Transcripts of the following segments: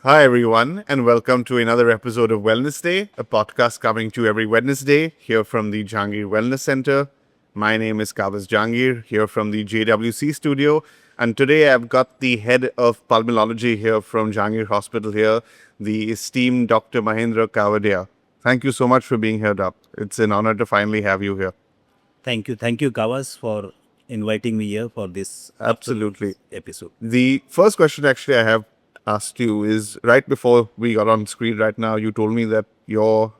Hi, everyone, and welcome to another episode of Wellness Day, a podcast coming to you every Wednesday here from the Jehangir Wellness Center. My name is Kavas Jehangir, here from the JWC studio, and today I've got the head of pulmonology here from Jehangir Hospital here, the esteemed Dr. Mahendra Kawedia. Thank you so much for being here, Doc. It's an honor to finally have you here. Thank you. Thank you, Kawas, for inviting me here for this Absolutely. episode. The first question actually I have asked you is right before we got on screen right now, you told me that your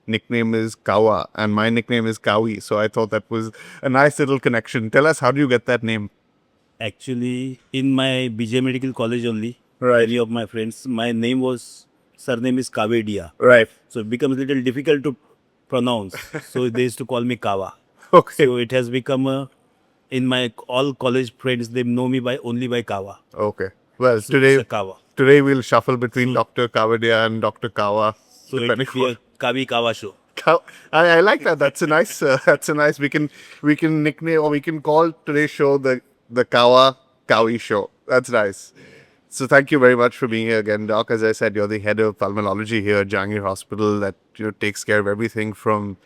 nickname is Kawa and my nickname is Kawi. So I thought that was a nice little connection. Tell us, how do you get that name? Actually, in my BJ Medical College only, Right. any of my friends, my surname is Kawedia. Right. So it becomes a little difficult to pronounce. So they used to call me Kawa. Okay. So it has become in my all college friends, they know me only by Kawa. Okay. Well, So it's today a Kawa. today we'll shuffle between Dr. Kawadia and Dr. Kawa. So it depending will be a Kavi Kawa show. I like that. That's a nice. That's a nice. We can nickname or we can call today's show the Kawi show. That's nice. So thank you very much for being here again, Doc. As I said, you're the head of pulmonology here at Jehangir Hospital that takes care of everything from.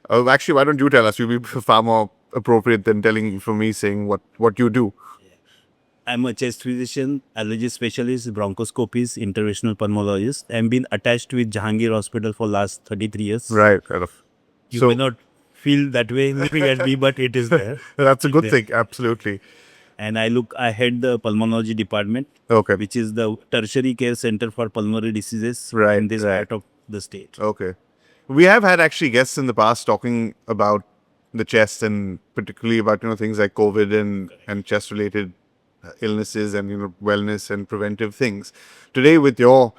Actually, why don't you tell us? You'll be far more appropriate than telling for me saying what you do. I'm a chest physician, allergy specialist, bronchoscopist, interventional pulmonologist. I've been attached with Jehangir Hospital for last 33 years. Right. Kind of. You may not feel that way looking at me, but it is there. That's a good There. thing. Absolutely. And I head the pulmonology department, Okay. which is the tertiary care center for pulmonary diseases Right, in this right. part of the state. Okay. We have had actually guests in the past talking about the chest and particularly about things like COVID and chest related illnesses and wellness and preventive things. Today, with your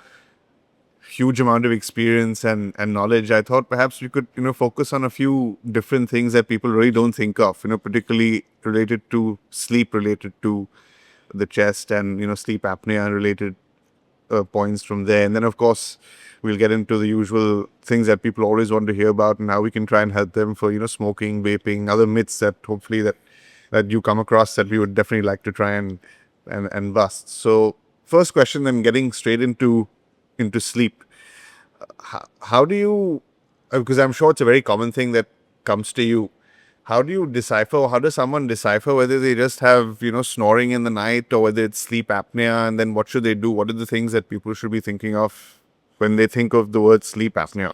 huge amount of experience and knowledge, I thought perhaps we could focus on a few different things that people really don't think of. Particularly related to sleep, related to the chest, and sleep apnea related points from there. And then, of course, we'll get into the usual things that people always want to hear about and how we can try and help them for, smoking, vaping, other myths that hopefully that you come across that we would definitely like to try and bust. So first question, then getting straight into sleep. How do you, because I'm sure it's a very common thing that comes to you, how do you decipher, or how does someone decipher whether they just have, snoring in the night or whether it's sleep apnea? And then what should they do? What are the things that people should be thinking of when they think of the word sleep apnea?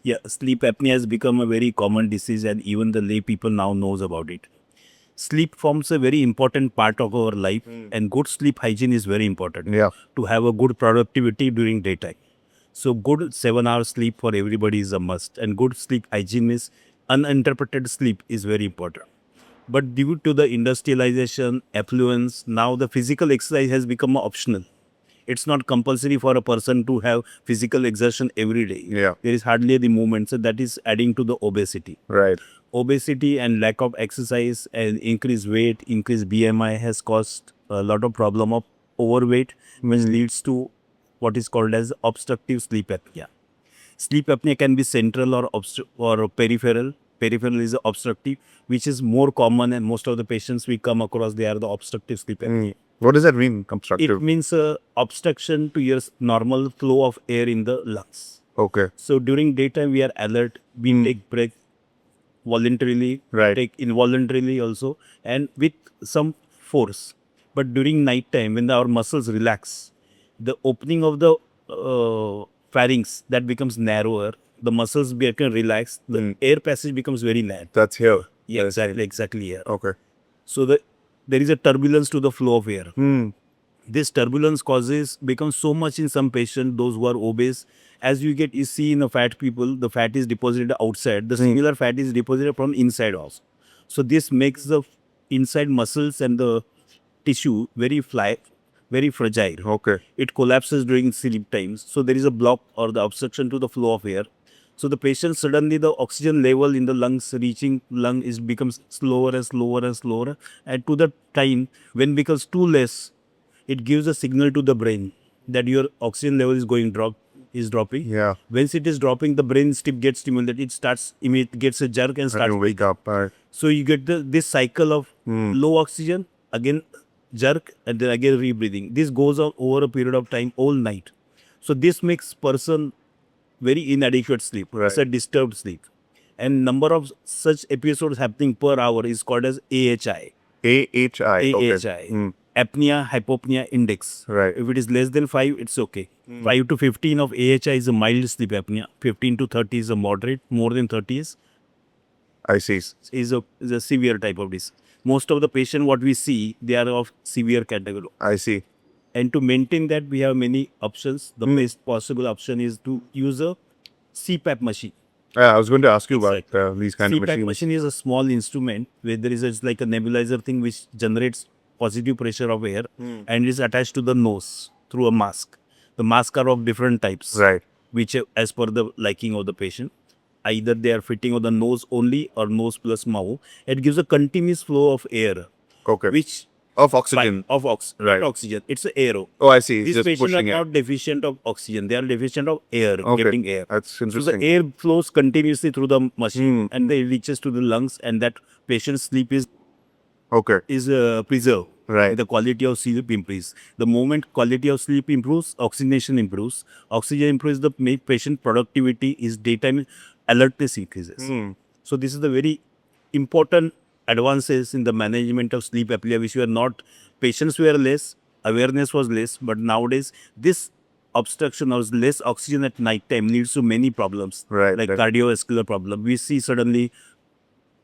Yeah, sleep apnea has become a very common disease, and even the lay people now knows about it. Sleep forms a very important part of our life, and good sleep hygiene is very important Yeah. to have a good productivity during daytime. So good 7 hours sleep for everybody is a must, and good sleep hygiene is uninterrupted sleep is very important. But due to the industrialization, affluence, now the physical exercise has become optional. It's not compulsory for a person to have physical exertion every day. Yeah. There is hardly the movement, so that is adding to the obesity. Right. Obesity and lack of exercise and increased weight, increased BMI has caused a lot of problem of overweight, which leads to what is called as obstructive sleep apnea. Sleep apnea can be central or peripheral. Peripheral is obstructive, which is more common, and most of the patients we come across, they are the obstructive sleep apnea. What does that mean, It obstructive? means obstruction to your normal flow of air in the lungs. Okay. So during daytime, we are alert. We take break voluntarily, Right. take involuntarily also, and with some force. But during night time, when our muscles relax, the opening of the pharynx that becomes narrower, the muscles become relaxed, the air passage becomes very narrow. That's here. Yeah, exactly. Yeah. Okay. So there is a turbulence to the flow of air. This turbulence becomes so much in some patients, those who are obese. As you see in the fat people, the fat is deposited outside. The similar fat is deposited from inside also. So this makes the inside muscles and the tissue very fragile. Okay. It collapses during sleep times. So there is a block or the obstruction to the flow of air. So the patient suddenly the oxygen level in the lungs reaching lung is becomes slower and slower and slower. And to the time when becomes too less, it gives a signal to the brain that your oxygen level is dropping. Yeah. Once it is dropping, the brain gets stimulated. It gets a jerk and starts You wake up. So you get this cycle of low oxygen, again jerk, and then again rebreathing. This goes on over a period of time, all night. So this makes person very inadequate sleep. It's a disturbed sleep. And number of such episodes happening per hour is called as AHI. AHI. Okay. AHI. Apnea Hypopnea Index. Right. If it is less than 5, it's okay. 5 to 15 of AHI is a mild sleep apnea. 15 to 30 is a moderate. More than 30 I see. is a severe type of disease. Most of the patient what we see, they are of severe category. I see. And to maintain that, we have many options. The best possible option is to use a CPAP machine. I was going to ask you about these kind of CPAP machines. machine is a small instrument where there is like a nebulizer thing which generates positive pressure of air and is attached to the nose through a mask. The masks are of different types, Right. which as per the liking of the patient. Either they are fitting on the nose only or nose plus mouth. It gives a continuous flow of air, Okay. which Of oxygen. of Right. not oxygen. It's a aero. Oh, I see. It's These just patients are pushing it. not deficient of oxygen. They are deficient of air, Okay. getting air. That's So interesting. the air flows continuously through the machine and they reaches to the lungs, and that patient's sleep is Okay. preserved. Right. The quality of sleep improves. The moment quality of sleep improves, oxygenation improves. Oxygen improves, the patient productivity is daytime alertness increases. So this is the very important advances in the management of sleep apnea, which were not, patients were less, awareness was less, but nowadays this obstruction or less oxygen at night time leads to many problems, Right, like right. cardiovascular problem. We see suddenly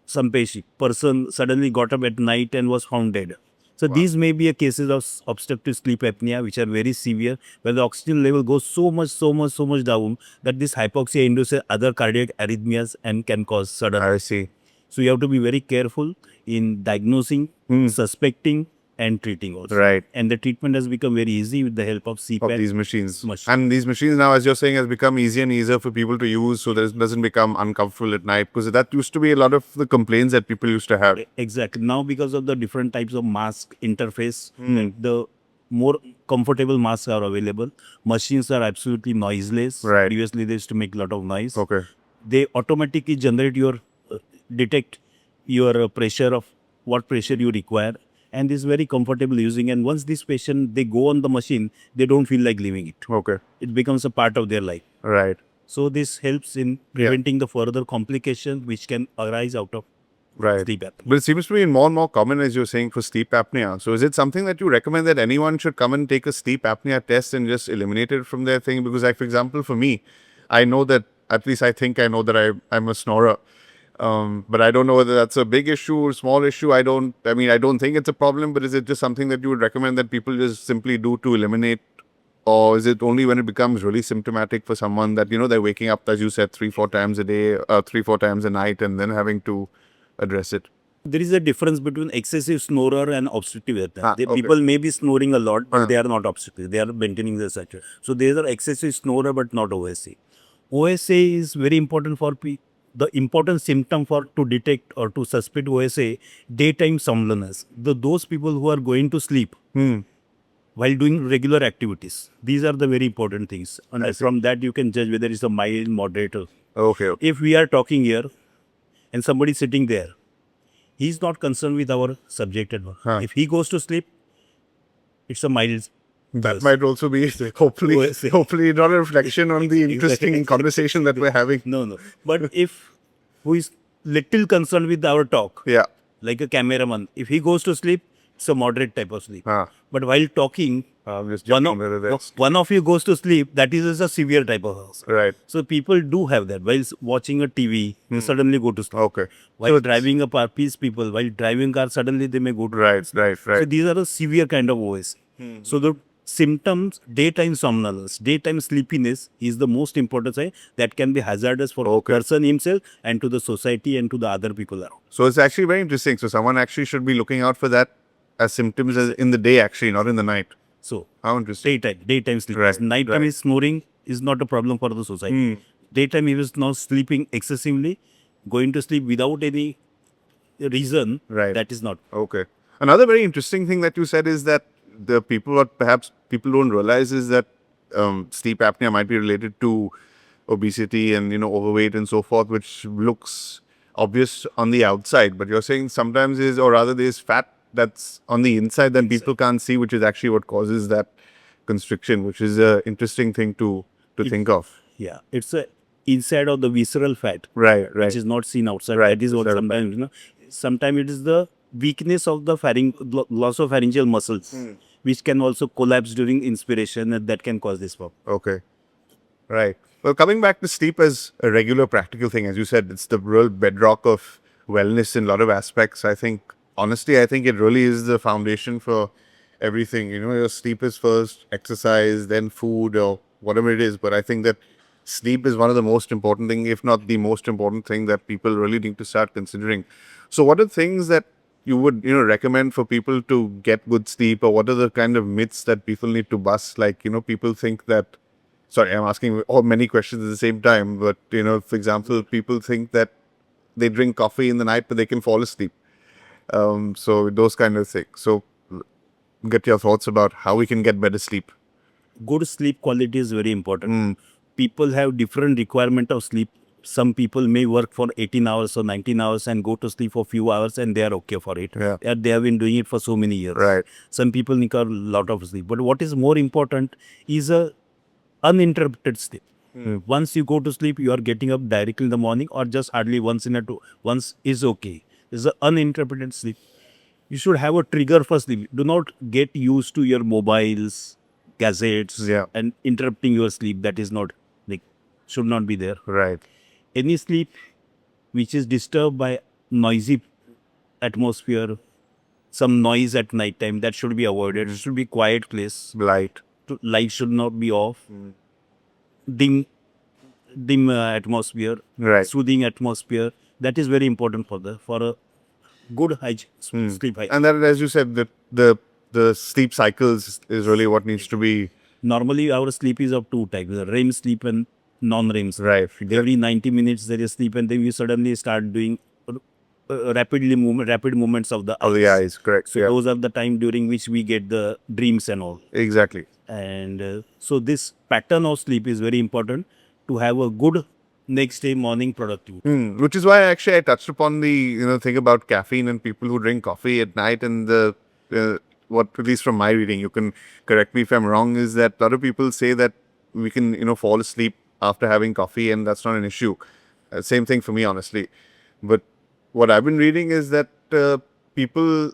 some person suddenly got up at night and was found dead. So these may be a cases of obstructive sleep apnea, which are very severe, where the oxygen level goes so much down that this hypoxia induces other cardiac arrhythmias and can cause sudden. I see. So you have to be very careful in diagnosing, suspecting, and treating also. Right. And the treatment has become very easy with the help of CPAP. Of these machines. And these machines now, as you're saying, has become easier and easier for people to use, so that it doesn't become uncomfortable at night, because that used to be a lot of the complaints that people used to have. Exactly. Now, because of the different types of mask interface, the more comfortable masks are available. Machines are absolutely noiseless. Right. Previously, they used to make a lot of noise. Okay. They automatically generate detect your pressure of what pressure you require, and this is very comfortable using. And once this patient, they go on the machine, they don't feel like leaving it. Okay. It becomes a part of their life. Right. So this helps in preventing the further complications which can arise out of Right. sleep apnea. But it seems to be more and more common, as you're saying, for sleep apnea. So is it something that you recommend that anyone should come and take a sleep apnea test and just eliminate it from their thing? Because, like, for example, for me, I know that, at least I think I know that I'm a snorer. But I don't know whether that's a big issue or small issue. I don't think it's a problem, but is it just something that you would recommend that people just simply do to eliminate? Or is it only when it becomes really symptomatic for someone that, they're waking up, as you said, 3-4 times a day, 3-4 times a night, and then having to address it? There is a difference between excessive snorer and obstructive apnea. Okay. People may be snoring a lot, but they are not obstructive. They are maintaining their saturation. So these are excessive snorer, but not OSA. OSA is very important for the important symptom for to detect or to suspect OSA, daytime somnolence. Those people who are going to sleep while doing regular activities. These are the very important things. And from that you can judge whether it's a mild, moderate. Okay. If we are talking here and somebody sitting there, he's not concerned with our subject at work. If he goes to sleep, it's a mild. That might also be, hopefully not a reflection on the interesting conversation that we're having. No. But if who is little concerned with our talk, Yeah. like a cameraman, if he goes to sleep, it's a moderate type of sleep. But while talking, Just one of you goes to sleep, that is a severe type of sleep. Right. So people do have that. While watching a TV, they suddenly go to sleep. Okay. While driving a car, people, while driving car, suddenly they may go to Right. So these are a severe kind of OS. So the symptoms, daytime somnolence, daytime sleepiness is the most important sign that can be hazardous for the person himself and to the society and to the other people around. So it's actually very interesting. So someone actually should be looking out for that as symptoms in the day, actually, not in the night. So how interesting. Daytime sleepiness. Nighttime is snoring is not a problem for the society. Daytime he was not sleeping excessively, going to sleep without any reason. That is not. Okay. Another very interesting thing that you said is that the people, what perhaps people don't realize, is that sleep apnea might be related to obesity and overweight and so forth, which looks obvious on the outside. But you're saying sometimes there's fat that's on the inside that people can't see, which is actually what causes that constriction, which is a interesting thing to think of. Yeah, it's a inside of the visceral fat, Right, which is not seen outside. Right, That is what visceral sometimes, sometimes it is the weakness of the loss of pharyngeal muscles, which can also collapse during inspiration, and that can cause this problem. Okay. Right. Well, coming back to sleep as a regular practical thing, as you said, it's the real bedrock of wellness in a lot of aspects. I think, honestly, I think it really is the foundation for everything. You know, your sleep is first, exercise, then food or whatever it is. But I think that sleep is one of the most important thing, if not the most important thing that people really need to start considering. So what are things that you would, recommend for people to get good sleep, or what are the kind of myths that people need to bust? Like, people think that, sorry, I'm asking all many questions at the same time, but, for example, people think that they drink coffee in the night, but they can fall asleep. So those kind of things. So get your thoughts about how we can get better sleep. Good sleep quality is very important. People have different requirement of sleep. Some people may work for 18 hours or 19 hours and go to sleep for few hours and they are okay for it. Yeah. They have been doing it for so many years. Right. Some people need a lot of sleep. But what is more important is a uninterrupted sleep. Once you go to sleep, you are getting up directly in the morning or just hardly once in a two. Once is okay. It's an uninterrupted sleep. You should have a trigger for sleep. Do not get used to your mobiles, gadgets, Yeah. and interrupting your sleep. That is not, should not be there. Right. Any sleep which is disturbed by noisy atmosphere, some noise at night time, that should be avoided. It should be quiet place. Light. Light should not be off. Dim atmosphere, Right. soothing atmosphere. That is very important for a good hygiene, sleep hygiene. And then, as you said, the sleep cycles is really what needs to be. Normally, our sleep is of two types: the REM sleep and non-REM sleep. Right. Every 90 minutes there is sleep, and then you suddenly start doing rapid movements of the eyes. Of the eyes, correct. So those are the time during which we get the dreams and all. Exactly. And so this pattern of sleep is very important to have a good next day morning productivity. Which is why actually I touched upon the thing about caffeine and people who drink coffee at night, and what, at least from my reading, you can correct me if I'm wrong, is that a lot of people say that we can fall asleep after having coffee and that's not an issue. Same thing for me, honestly. But what I've been reading is that people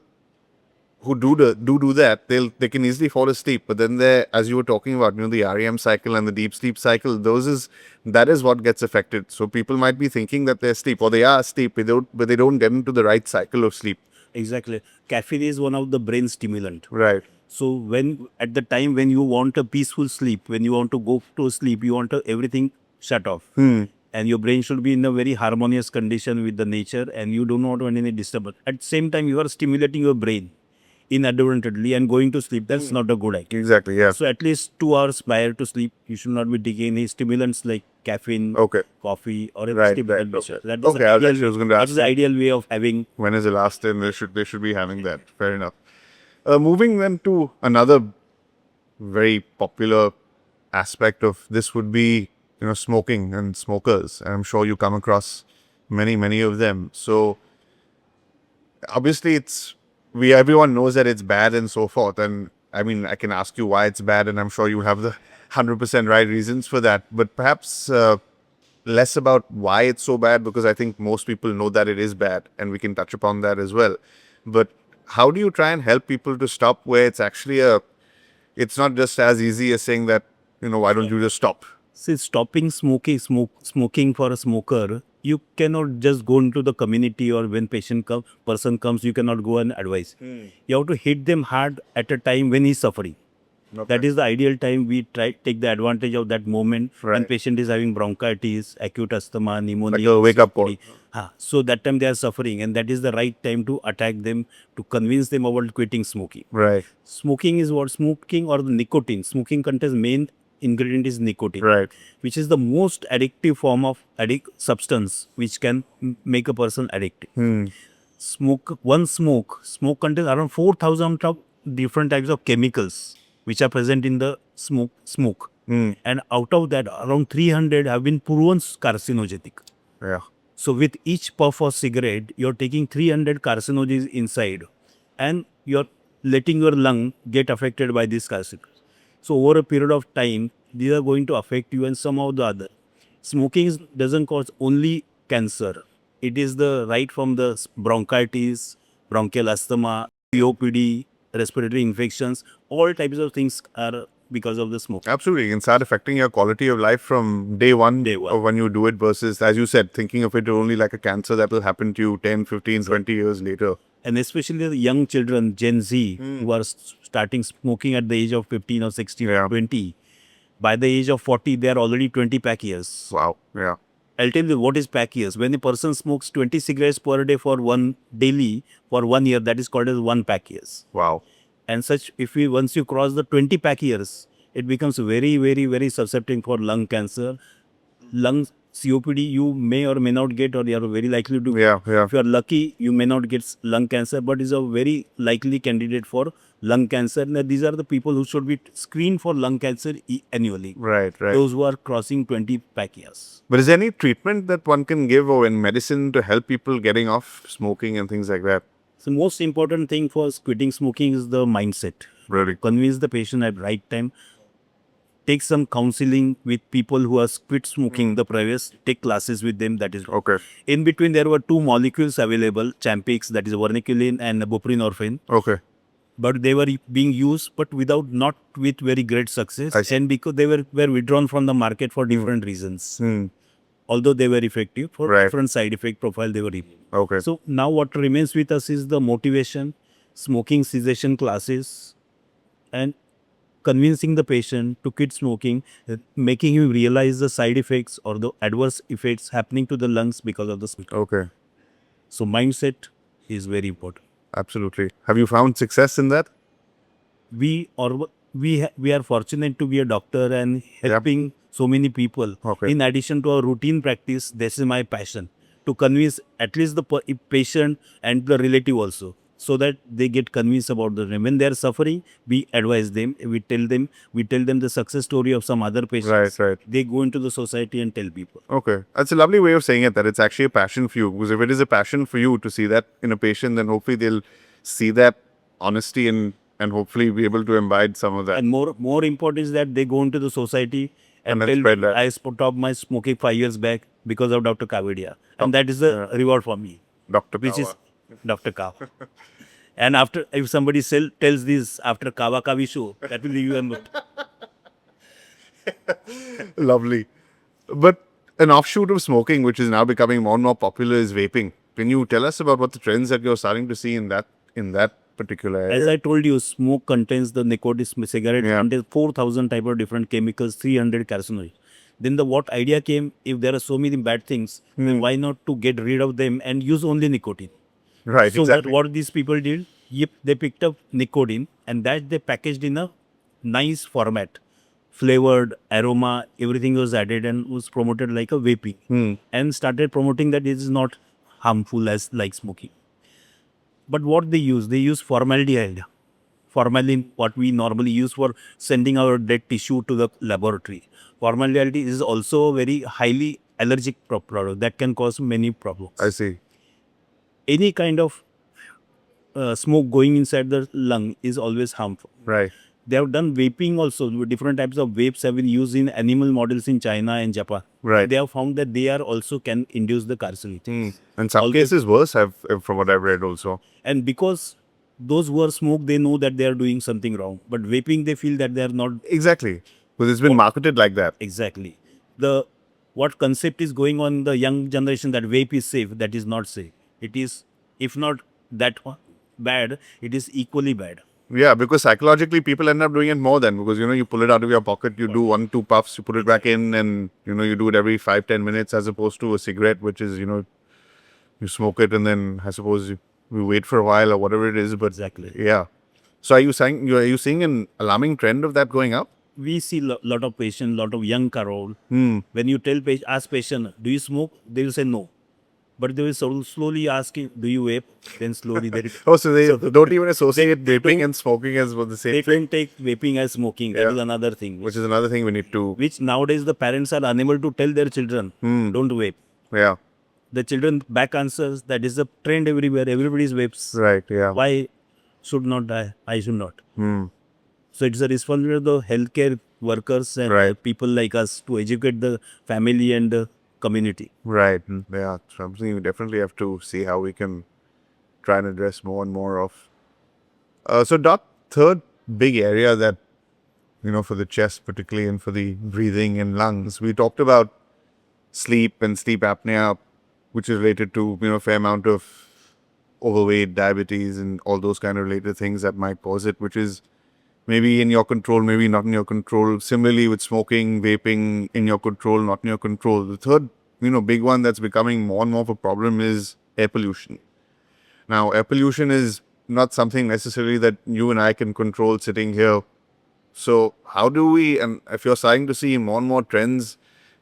who do that, they can easily fall asleep. But then as you were talking about, the REM cycle and the deep sleep cycle, that is what gets affected. So people might be thinking that they're asleep or they are asleep, but they don't get into the right cycle of sleep. Exactly. Caffeine is one of the brain stimulant. Right. So when at the time when you want a peaceful sleep, when you want to go to sleep, you want everything shut off. And your brain should be in a very harmonious condition with the nature, and you do not want any disturbance. At the same time, you are stimulating your brain inadvertently and going to sleep. That's not a good idea. Exactly, yeah. So at least 2 hours prior to sleep, you should not be taking any stimulants like caffeine, coffee, or a stimulant. That is Okay, I was going to ask. That is the ideal way of having. When is the last time they should be having that? Fair enough. Moving then to another very popular aspect of this would be smoking and smokers. I'm sure you come across many of them. So obviously everyone knows that it's bad and so forth. And I mean, I can ask you why it's bad, and I'm sure you have the 100% right reasons for that. But perhaps less about why it's so bad, because I think most people know that it is bad, and we can touch upon that as well. But how do you try and help people to stop where it's actually it's not just as easy as saying that, why don't you just stop? See, stopping smoking for a smoker, you cannot just go into the community, or when person comes, you cannot go and advise. You have to hit them hard at a time when he's suffering. Okay. That is the ideal time. We take the advantage of that moment when patient is having bronchitis, acute asthma, pneumonia. Like a wake-up call. So that time they are suffering, and that is the right time to attack them, to convince them about quitting smoking. Right. Smoking is what? Smoking or the nicotine. Smoking contains main ingredient is nicotine, which is the most addictive form of substance which can make a person addictive. Smoke contains around 4,000 different types of chemicals which are present in the smoke. And out of that, around 300 have been proven carcinogenic. Yeah. So with each puff of cigarette, you're taking 300 carcinogens inside. and you're letting your lung get affected by this calcium. So over a period of time, these are going to affect you and some of the other. Doesn't cause only cancer. It is the right from the bronchitis, bronchial asthma, COPD, respiratory infections, all types of things are because of the smoke. Absolutely. It can start affecting your quality of life from day one, Day one. of when you do it versus, as you said, thinking of it only like a cancer that will happen to you 10, 15, 20 years later. And especially the young children, Gen Z, who are starting smoking at the age of 15 or 16 or 20, by the age of 40, they are already 20 pack years. Wow. Yeah. I'll tell you what is pack years. When a person smokes 20 cigarettes per day for one daily for 1 year, that is called as 1 pack years. Wow. And such, if we once you cross the 20 pack years, it becomes very, very, very susceptible for lung cancer. Lung COPD, you may or may not get, or you are very likely to. Yeah. Yeah. If you are lucky, you may not get lung cancer, but is a very likely candidate for lung cancer. And these are the people who should be screened for lung cancer annually. Right. Right. Those who are crossing 20 pack years. But is there any treatment that one can give or in medicine to help people getting off smoking and things like that? So most important thing for quitting smoking is the mindset. Really? Convince the patient at right time. Take some counseling with people who have quit smoking the previous. Take classes with them. That is Okay. in between. There were 2 molecules available: Champix, that is vernicillin, and buprenorphine. Okay. But they were being used, but not with very great success. I see. And because they were withdrawn from the market for different reasons. Although they were effective for different side effect profile, they were effective. Okay. So now what remains with us is the motivation, smoking cessation classes, and convincing the patient to quit smoking, making him realize the side effects or the adverse effects happening to the lungs because of the smoking. Okay. So mindset is very important. Absolutely. Have you found success in that? We are fortunate to be a doctor and helping so many people. Okay. In addition to our routine practice, this is my passion to convince at least the patient and the relative also, so that they get convinced about the when they are suffering. We advise them. We tell them the success story of some other patients. Right. They go into the society and tell people. Okay. That's a lovely way of saying it, that it's actually a passion for you. Because if it is a passion for you to see that in a patient, then hopefully they'll see that honesty and hopefully be able to imbibe some of that. And more important is that they go into the society and then tell spread that. I stopped my smoking 5 years back because of Dr. Kawedia. And that is the reward for me, Dr. which Kawa. is Dr. Kawa. And after, if somebody tells this after Kawa Kavi show, that will leave you a note. Lovely. But an offshoot of smoking, which is now becoming more and more popular, is vaping. Can you tell us about what the trends that you're starting to see in that particular area? As I told you, smoke contains the nicotine, cigarette contains 4,000 type of different chemicals, 300 carcinogens. Then what idea came, if there are so many bad things, then why not to get rid of them and use only nicotine? Right, So exactly. what these people did, they picked up nicotine and that they packaged in a nice format. Flavored, aroma, everything was added and was promoted like a vaping. And started promoting that it is not harmful as like smoking. But what they use formaldehyde. Formalin, what we normally use for sending our dead tissue to the laboratory. Formaldehyde is also a very highly allergic product that can cause many problems. I see. Any kind of smoke going inside the lung is always harmful. Right. They have done vaping also. Different types of vapes have been used in animal models in China and Japan. Right. They have found that they are also can induce the carcinogen. In some cases worse, from what I've read also. And because those who are smoke, they know that they are doing something wrong. But vaping, they feel that they are not. Exactly. Because it's been marketed like that. Exactly. What concept is going on in the young generation that vape is safe, that is not safe. It is, if not that bad, it is equally bad. Yeah, because psychologically people end up doing it more than, because you pull it out of your pocket, you do 1-2 puffs, you put it back in, and you do it every 5-10 minutes, as opposed to a cigarette, which is you smoke it and then I suppose you wait for a while or whatever it is. But Exactly. Yeah. So are you seeing an alarming trend of that going up? We see lot of patients, lot of young crowd. When you ask patient, do you smoke? They will say no. But they will slowly ask you, do you vape? Then slowly they So they don't even associate vaping and smoking as the same they thing. don't take vaping as smoking. That is another thing. Which is another thing we need to. Which nowadays the parents are unable to tell their children, don't vape. Yeah. The children back answers, that is the trend everywhere. Everybody's vapes. Right. Yeah. Why? should not die. I should not. Hmm. So it's a responsibility of the healthcare workers and Right. people like us to educate the family and the community. Right. Yeah. Something we definitely have to see how we can try and address more and more of. So, Doc, third big area that, for the chest particularly and for the breathing and lungs, we talked about sleep and sleep apnea, which is related to, fair amount of overweight, diabetes, and all those kind of related things that might cause it, which is maybe in your control, maybe not in your control. Similarly with smoking, vaping, in your control, not in your control. The third, big one that's becoming more and more of a problem is air pollution. Now, air pollution is not something necessarily that you and I can control sitting here. So, how do we, and if you're starting to see more and more trends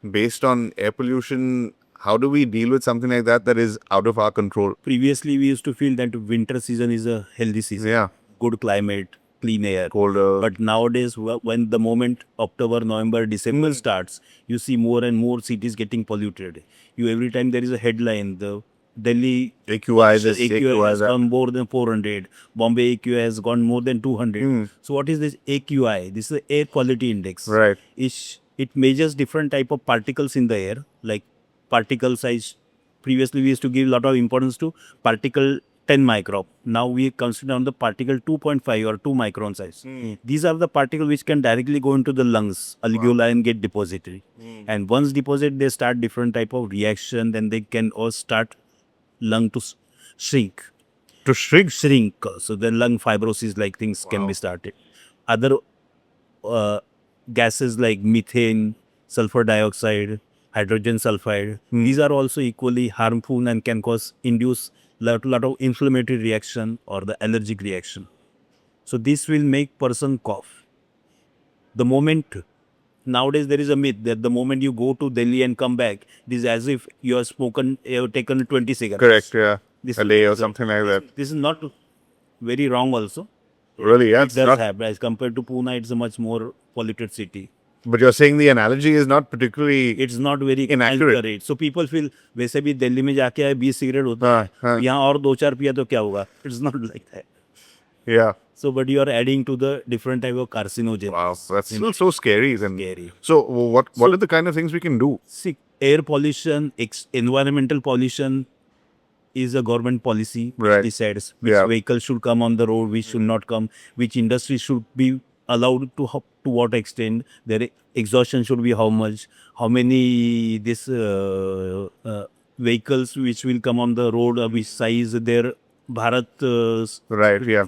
based on air pollution, how do we deal with something like that that is out of our control? Previously, we used to feel that winter season is a healthy season. Yeah. Good climate, clean air. Colder. But nowadays, when the moment October, November, December starts, you see more and more cities getting polluted. Every time there is a headline, the Delhi AQI this, AQI has that. gone more than 400. Bombay AQI has gone more than 200. So what is this AQI? This is the air quality index. Right. It measures different type of particles in the air, like particle size. Previously, we used to give a lot of importance to particle 10 micron. Now we consider on the particle 2.5 or 2 micron size. These are the particles which can directly go into the lungs, alveoli, and get deposited. And once deposited, they start different type of reaction. Then they can also start lung to shrink. To shrink? Shrink. So then lung fibrosis like things can be started. Other gases like methane, sulfur dioxide, hydrogen sulfide, these are also equally harmful and can induce lot of inflammatory reaction or the allergic reaction. So this will make person cough. The moment nowadays there is a myth that the moment you go to Delhi and come back, it is as if you have taken 20 cigarettes. Correct, yeah. This a day or something like that. This is not very wrong also. Really, yeah. It does happen. As compared to Pune, it's a much more polluted city. But you're saying the analogy is not particularly It's not very inaccurate. accurate. So people feel वैसे भी दिल्ली में जाके आए 20 cigarette होता है यहाँ और 2-4 पिया तो क्या होगा? It's not like that. Yeah. So but you are adding to the different type of carcinogens. Wow, that's still so scary. Then. Scary. So what are the kind of things we can do? See, air pollution, environmental pollution is a government policy which Right. decides which vehicles should come on the road, which should not come, which industry should be allowed to what extent, their exhaustion should be how much, how many this vehicles which will come on the road, which size their Bharat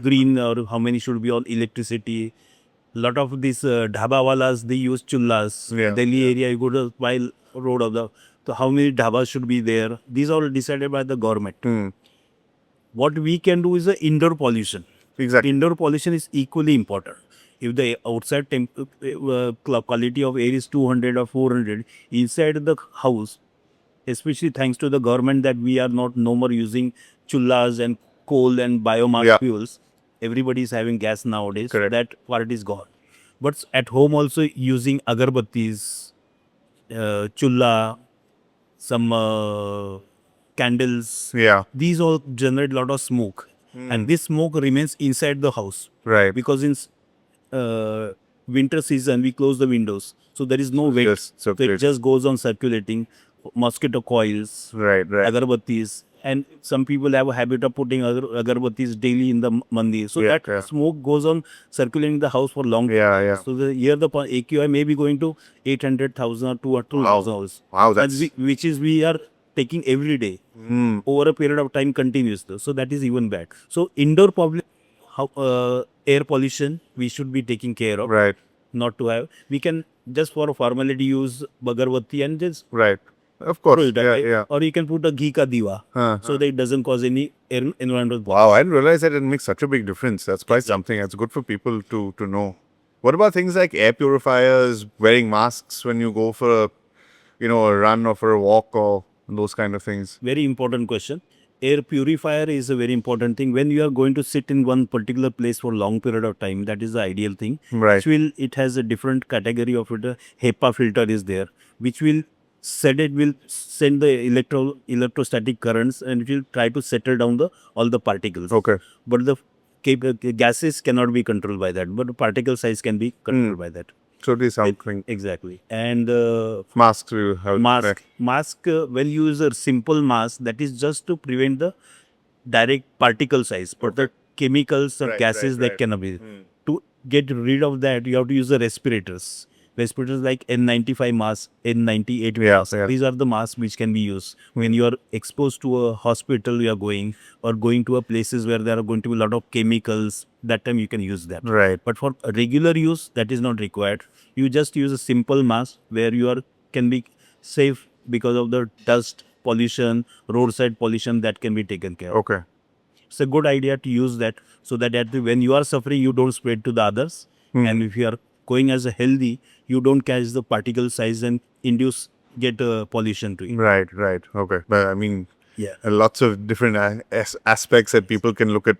green, or how many should be on electricity. Lot of these dhaba they use chullas. Delhi area, you go to while road of the, so how many dhabas should be there? These are all decided by the government. What we can do is the indoor pollution. Exactly. Indoor pollution is equally important. If the outside quality of air is 200 or 400, inside the house, especially thanks to the government that we are no more using chullas and coal and biomass fuels. Everybody is having gas nowadays. Correct. That part is gone. But at home also using agarbattis, chulla, some candles. Yeah. These all generate a lot of smoke. And this smoke remains inside the house. Right. Because in winter season, we close the windows. So there is no wind. So it just goes on circulating. Mosquito coils, agarbattis. And some people have a habit of putting agarbattis daily in the mandir. So that smoke goes on circulating the house for long time. So the AQI may be going to 800,000 or 2,000. Wow, that's... which is we are taking every day over a period of time continuously. So that is even bad. So indoor air pollution we should be taking care of. Right. Not to have. We can just for a formality use agarbatti and just... Right. Of course. Or you can put a ghee ka diwa so that it doesn't cause any environmental... Wow, I didn't realize that it makes such a big difference. That's quite something. That's good for people to know. What about things like air purifiers, wearing masks when you go for a run or for a walk or those kind of things? Very important question. Air purifier is a very important thing. When you are going to sit in one particular place for a long period of time, that is the ideal thing. Right. It has a different category of it. A HEPA filter is there, which will send the electrostatic currents and it will try to settle down all the particles. Okay. But the gases cannot be controlled by that, but particle size can be controlled by that. Totally sound clean. Exactly. And Masks we will have mask when you use a simple mask, that is just to prevent the direct particle size, but the chemicals or gases that cannot be. To get rid of that, you have to use the respirators. Respirators like N95 mask, N98 mask. These are the masks which can be used when you are exposed to a hospital you are going, or going to a places where there are going to be a lot of chemicals. That time you can use that. Right. But for regular use, that is not required. You just use a simple mask where you are can be safe because of the dust pollution, roadside pollution that can be taken care of. Okay. It's a good idea to use that so that when you are suffering, you don't spread to the others. And if you are going as a healthy, you don't catch the particle size and get pollution to you. Right. Okay. But I mean, Yeah. lots of different aspects that people can look at,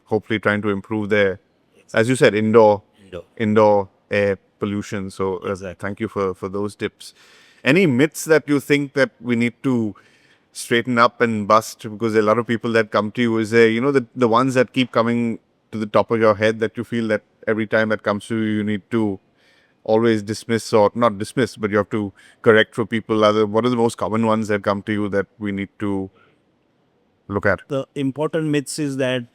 hopefully trying to improve their, as you said, indoor air pollution. So thank you for those tips. Any myths that you think that we need to straighten up and bust? Because a lot of people that come to you, is there, the ones that keep coming to the top of your head that you feel that every time that comes to you, you need to always dismiss, or not dismiss, but you have to correct for people? What are the most common ones that come to you that we need to look at? The important myths is that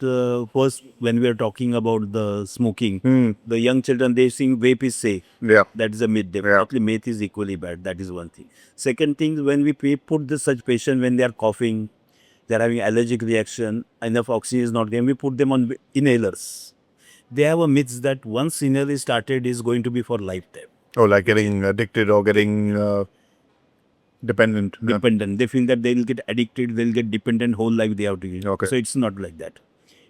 first, when we are talking about the smoking, the young children, they think vape is safe. Yeah. That is a myth. Definitely, myth is equally bad. That is one thing. Second thing, when we put such patient when they are coughing, they are having allergic reaction, enough oxygen is not there, we put them on inhalers. They have a myth that once inhaler is started, is going to be for lifetime. Oh, like getting addicted or getting dependent. They feel that they will get addicted, they'll get dependent whole life they have to use. Okay. So it's not like that.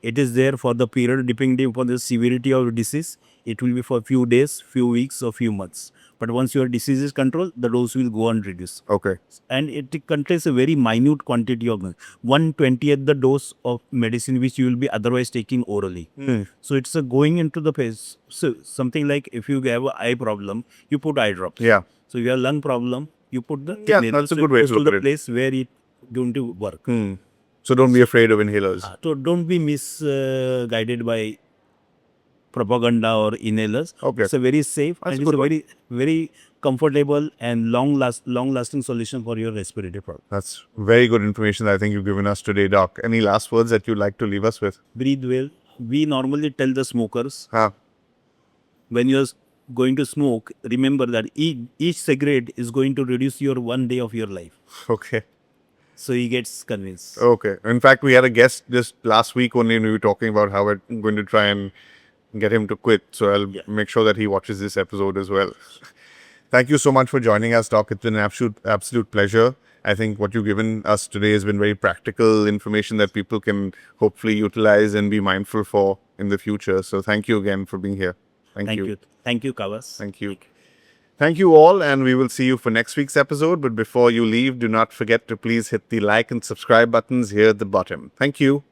It is there for the period depending upon the severity of the disease. It will be for a few days, few weeks, or few months. But once your disease is controlled, the dose will go on reduce. Okay. And it contains a very minute quantity of 1/20th the dose of medicine which you will be otherwise taking orally. So it's going into the face. So something like if you have an eye problem, you put eye drops. Yeah. So if you have lung problem, you put the that's a good way to look at the it. place where it going to work. So don't be afraid of inhalers. So don't be misguided by propaganda or inhalers. Okay. It's a very safe and it's a very, very comfortable and long-lasting solution for your respiratory problem. That's very good information that I think you've given us today, Doc. Any last words that you'd like to leave us with? Breathe well. We normally tell the smokers, Huh. when you're going to smoke, remember that each cigarette is going to reduce your 1 day of your life. Okay. So he gets convinced. Okay. In fact, we had a guest just last week only, and we were talking about how we're going to try and get him to quit. So I'll make sure that he watches this episode as well. Thank you so much for joining us, Doc. It's been an absolute pleasure. I think what you've given us today has been very practical information that people can hopefully utilize and be mindful for in the future. So thank you again for being here. Thank you. Thank you, Kawas. Thank you. Thank you all, and we will see you for next week's episode. But before you leave, do not forget to please hit the like and subscribe buttons here at the bottom. Thank you.